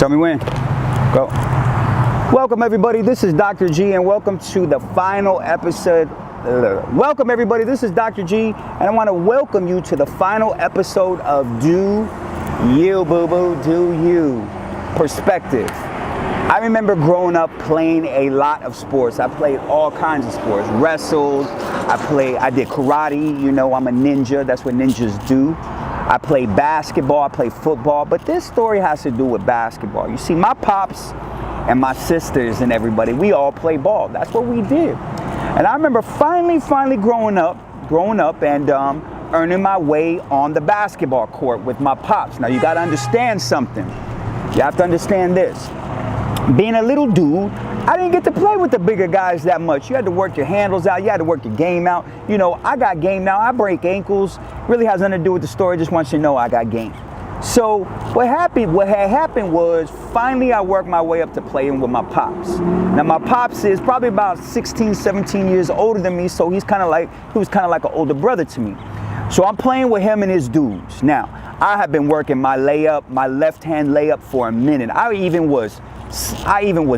Tell me when. Go. Welcome everybody, this is Dr. G and welcome to the final episode. Welcome everybody, this is Dr. G and I want to welcome you to the final episode of Do You Boo Boo, Do You Perspective. I remember growing up playing a lot of sports. I played all kinds of sports, wrestled, I did karate, you know, I'm a ninja, that's what ninjas do. I played basketball, I played football, but this story has to do with basketball. You see, my pops and my sisters and everybody, we all play ball. That's what we did. And I remember finally growing up and earning my way on the basketball court with my pops. Now you gotta understand something. You have to understand this. Being a little dude, I didn't get to play with the bigger guys that much. You had to work your handles out, you had to work your game out. You know, I got game now, I break ankles. Really has nothing to do with the story, just want you to know I got game. So what had happened was finally I worked my way up to playing with my pops. Now my pops is probably about 16, 17 years older than me, so he was kind of like an older brother to me. So I'm playing with him and his dudes. Now, I have been working my layup, my left-hand layup for a minute. I even was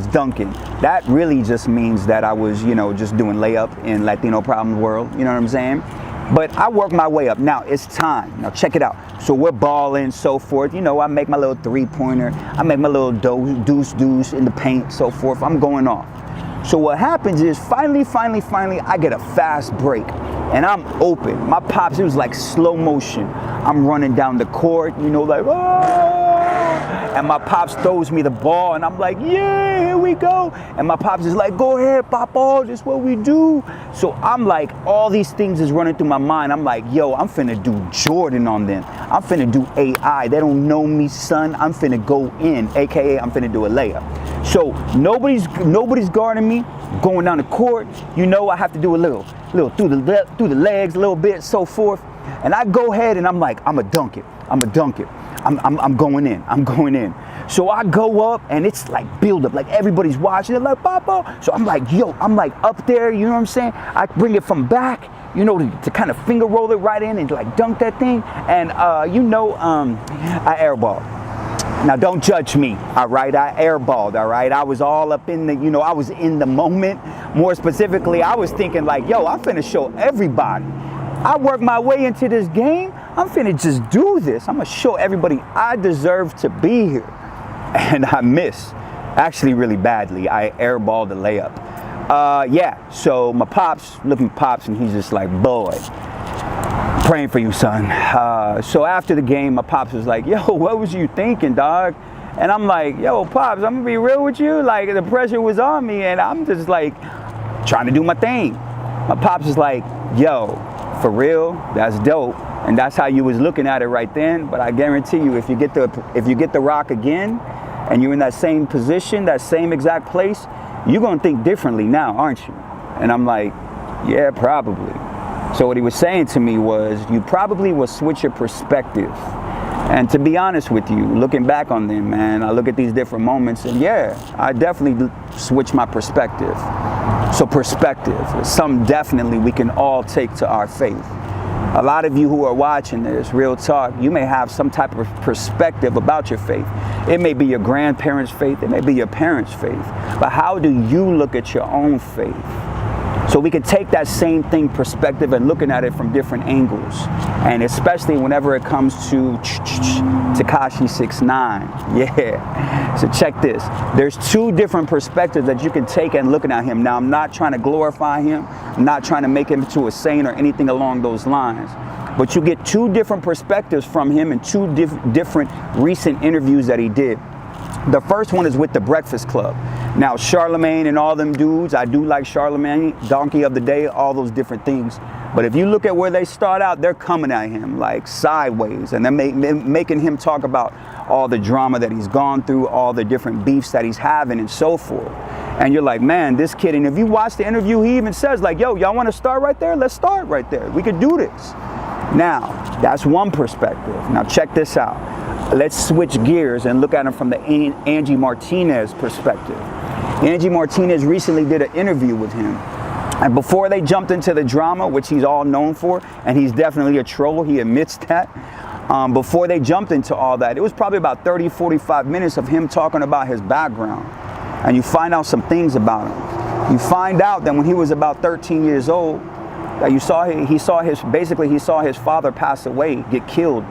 dunking. That really just means that I was, you know, just doing layup in Latino problem world, you know what I'm saying? But I work my way up. Now it's time. Now check it out. So we're balling, so forth. You know, I make my little three-pointer. I make my little deuce in the paint, so forth. I'm going off. So what happens is finally, I get a fast break. And I'm open. My pops, it was like slow motion. I'm running down the court, you know, like, oh! And my pops throws me the ball, and I'm like, yeah, here we go. And my pops is like, go ahead, Papa, this is what we do. So I'm like, all these things is running through my mind. I'm like, yo, I'm finna do Jordan on them. I'm finna do AI. They don't know me, son. I'm finna go in, AKA I'm finna do a layup. So nobody's guarding me, going down the court. You know, I have to do a little through the legs, a little bit, so forth. And I go ahead and I'm like, I'ma dunk it. I'm going in. So I go up and it's like build up, like everybody's watching. They're like, Papa. So I'm like, yo, I'm like up there, you know what I'm saying? I bring it from back, you know, to kind of finger roll it right in and like dunk that thing. And I airballed. Now don't judge me, all right? I airballed, all right? I was all up in the, you know, I was in the moment. More specifically, I was thinking like, yo, I'm finna show everybody. I worked my way into this game. I'm finna just do this. I'm gonna show everybody I deserve to be here. And I missed, actually really badly. I airballed the layup. Yeah, so my pops, looking at pops, and he's just like, boy, praying for you, son. So after the game, my pops was like, yo, what was you thinking, dog? And I'm like, yo, Pops, I'm gonna be real with you. Like, the pressure was on me, and I'm just like, trying to do my thing. My pops is like, yo, for real, that's dope. And that's how you was looking at it right then. But I guarantee you, if you get the rock again, and you're in that same position, that same exact place, you're gonna think differently now, aren't you? And I'm like, yeah, probably. So what he was saying to me was, you probably will switch your perspective. And to be honest with you, looking back on them, man, I look at these different moments and yeah, I definitely switched my perspective. So perspective is something definitely we can all take to our faith. A lot of you who are watching this, real talk, you may have some type of perspective about your faith. It may be your grandparents' faith, it may be your parents' faith, but how do you look at your own faith? So we can take that same thing perspective and looking at it from different angles. And especially whenever it comes to Tekashi 6ix9ine. Yeah. So check this. There's two different perspectives that you can take and looking at him. Now, I'm not trying to glorify him. I'm not trying to make him into a saint or anything along those lines. But you get two different perspectives from him in two different recent interviews that he did. The first one is with The Breakfast Club. Now, Charlemagne and all them dudes, I do like Charlemagne, Donkey of the Day, all those different things. But if you look at where they start out, they're coming at him like sideways. And they're making him talk about all the drama that he's gone through, all the different beefs that he's having and so forth. And you're like, man, this kid, and if you watch the interview, he even says like, yo, y'all want to start right there? Let's start right there. We could do this. Now, that's one perspective. Now, check this out. Let's switch gears and look at him from the Angie Martinez perspective. Angie Martinez recently did an interview with him. And before they jumped into the drama, which he's all known for, and he's definitely a troll, he admits that, before they jumped into all that. It was probably about 30, 45 minutes of him talking about his background. And you find out some things about him. You find out that when he was about 13 years old, that he saw his father pass away, get killed.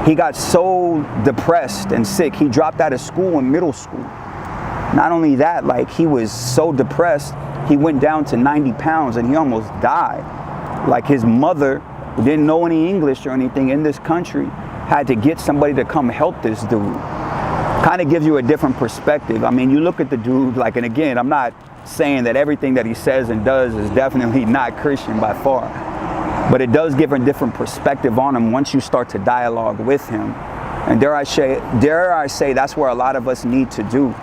He got so depressed and sick, he dropped out of school in middle school. Not only that, like, he was so depressed, he went down to 90 pounds and he almost died. Like, his mother, who didn't know any English or anything in this country, had to get somebody to come help this dude. Kind of gives you a different perspective. I mean, you look at the dude, like, and again, I'm not saying that everything that he says and does is definitely not Christian by far. But it does give a different perspective on him once you start to dialogue with him. And dare I say, that's where a lot of us need to do.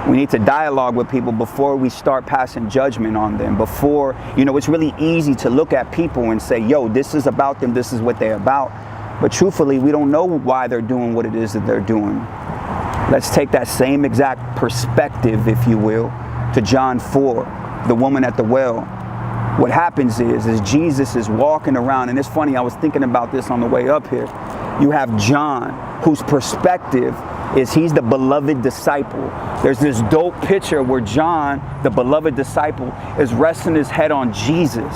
We need to dialogue with people before we start passing judgment on them. Before, it's really easy to look at people and say, yo, this is about them, this is what they're about. But truthfully, we don't know why they're doing what it is that they're doing. Let's take that same exact perspective, if you will, to John 4, the woman at the well. What happens is Jesus is walking around, and it's funny, I was thinking about this on the way up here. You have John, whose perspective is he's the beloved disciple. There's this dope picture where John, the beloved disciple, is resting his head on Jesus.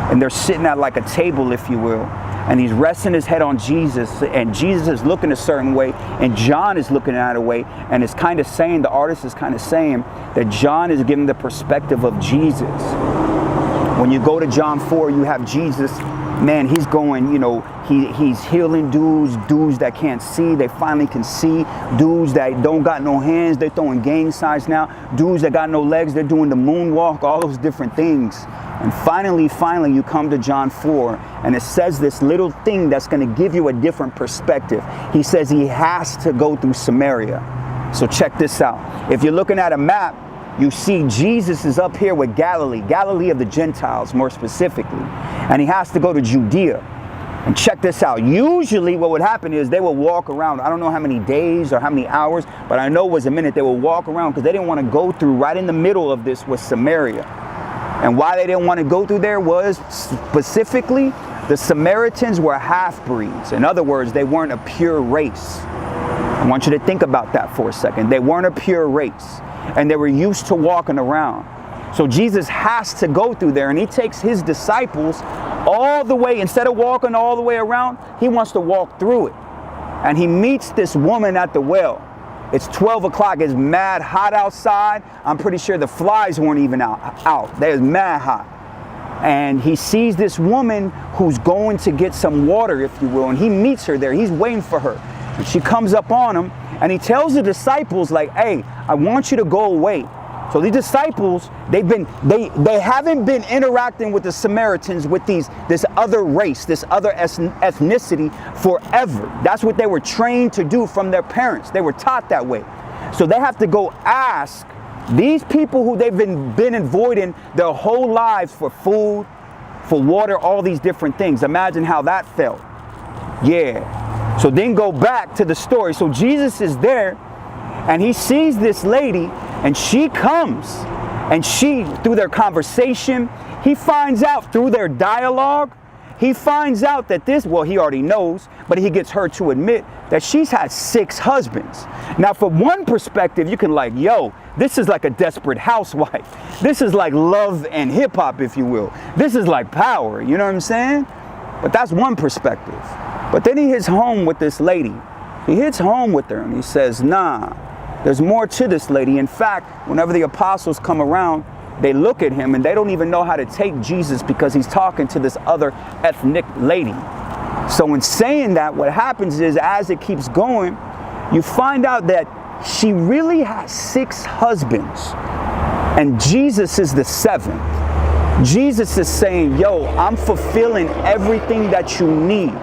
And they're sitting at like a table, if you will. And he's resting his head on Jesus, and Jesus is looking a certain way, and John is looking at a way, and it's kind of saying, the artist is kind of saying that John is giving the perspective of Jesus. When you go to John 4, you have Jesus, man, he's going, he's healing dudes that can't see, they finally can see, dudes that don't got no hands, they're throwing gang signs now, dudes that got no legs, they're doing the moonwalk, all those different things. And finally, you come to John 4, and it says this little thing that's going to give you a different perspective. He says he has to go through Samaria. So check this out. If you're looking at a map, you see Jesus is up here with Galilee of the Gentiles more specifically. And he has to go to Judea. And check this out. Usually what would happen is they would walk around. I don't know how many days or how many hours, but I know it was a minute. They would walk around because they didn't want to go through. Right in the middle of this was Samaria. And why they didn't want to go through there was specifically the Samaritans were half-breeds. In other words, they weren't a pure race. I want you to think about that for a second. They weren't a pure race. And they were used to walking around. So Jesus has to go through there, and he takes his disciples all the way, instead of walking all the way around, he wants to walk through it. And he meets this woman at the well. It's 12 o'clock, it's mad hot outside. I'm pretty sure the flies weren't even out. They're mad hot. And he sees this woman who's going to get some water, if you will, and he meets her there. He's waiting for her. And she comes up on him, and he tells the disciples, like, hey, I want you to go away. So these disciples, they haven't been interacting with the Samaritans, with this other race, this other ethnicity forever. That's what they were trained to do from their parents. They were taught that way. So they have to go ask these people who they've been avoiding their whole lives for food, for water, all these different things. Imagine how that felt. Yeah. So then go back to the story. So Jesus is there, and he sees this lady, and she comes, and through their conversation, he finds out through their dialogue, he finds out that he already knows, but he gets her to admit that she's had 6 husbands. Now, from one perspective, you can this is like a desperate housewife. This is like Love and Hip Hop, if you will. This is like Power, you know what I'm saying? But that's one perspective. But then he hits home with this lady. He hits home with her, and he says, nah, there's more to this lady. In fact, whenever the apostles come around, they look at him and they don't even know how to take Jesus because he's talking to this other ethnic lady. So in saying that, what happens is, as it keeps going, you find out that she really has 6 husbands, and Jesus is the 7th. Jesus is saying, yo, I'm fulfilling everything that you need.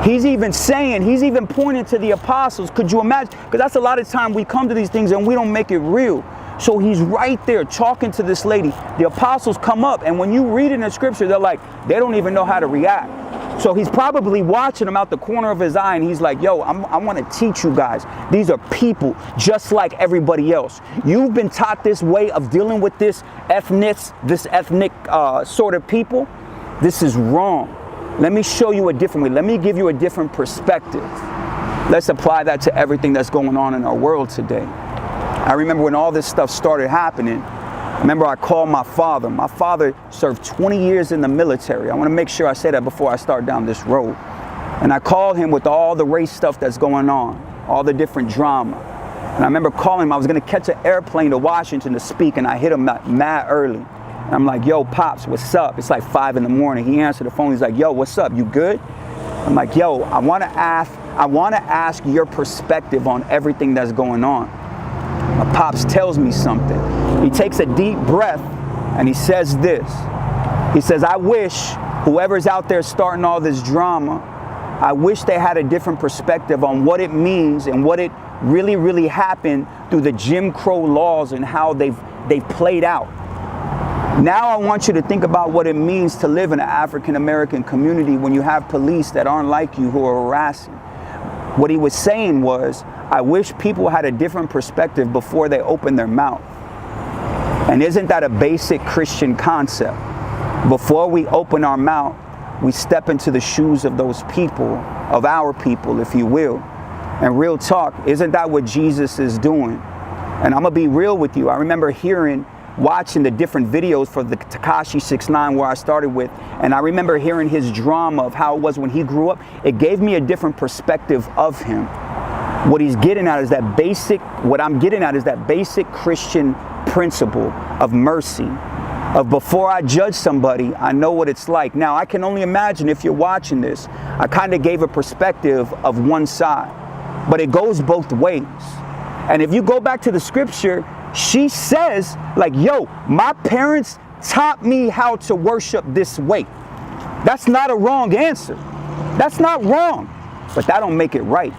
He's even pointing to the apostles. Could you imagine? Because that's a lot of time we come to these things and we don't make it real. So he's right there talking to this lady. The apostles come up, and when you read it in the scripture, they don't even know how to react. So he's probably watching them out the corner of his eye, and he's like, yo, I want to teach you guys. These are people just like everybody else. You've been taught this way of dealing with this ethnic sort of people. This is wrong. Let me show you a different way. Let me give you a different perspective. Let's apply that to everything that's going on in our world today. I remember when all this stuff started happening, I called my father. My father served 20 years in the military. I want to make sure I say that before I start down this road. And I called him with all the race stuff that's going on, all the different drama. And I remember calling him. I was going to catch an airplane to Washington to speak, and I hit him mad early. And I'm like, yo, Pops, what's up? It's like 5 in the morning. He answered the phone. He's like, yo, what's up? You good? I'm like, yo, I want to ask your perspective on everything that's going on. My Pops tells me something. He takes a deep breath and he says this. He says, I wish whoever's out there starting all this drama, I wish they had a different perspective on what it means and what it really, really happened through the Jim Crow laws and how they've played out. Now I want you to think about what it means to live in an African American community when you have police that aren't like you who are harassing. What he was saying was, I wish people had a different perspective before they open their mouth. And isn't that a basic Christian concept? Before we open our mouth, we step into the shoes of those people, of our people, if you will. And real talk, isn't that what Jesus is doing? And I'm gonna be real with you. I remember watching the different videos for the Tekashi 6ix9ine where I started with, and I remember hearing his drama of how it was when he grew up. It gave me a different perspective of him. What I'm getting at is that basic Christian principle of mercy, of before I judge somebody, I know what it's like. Now, I can only imagine if you're watching this, I kind of gave a perspective of one side, but it goes both ways. And if you go back to the scripture, she says, like, yo, my parents taught me how to worship this way. That's not a wrong answer. That's not wrong, but that don't make it right.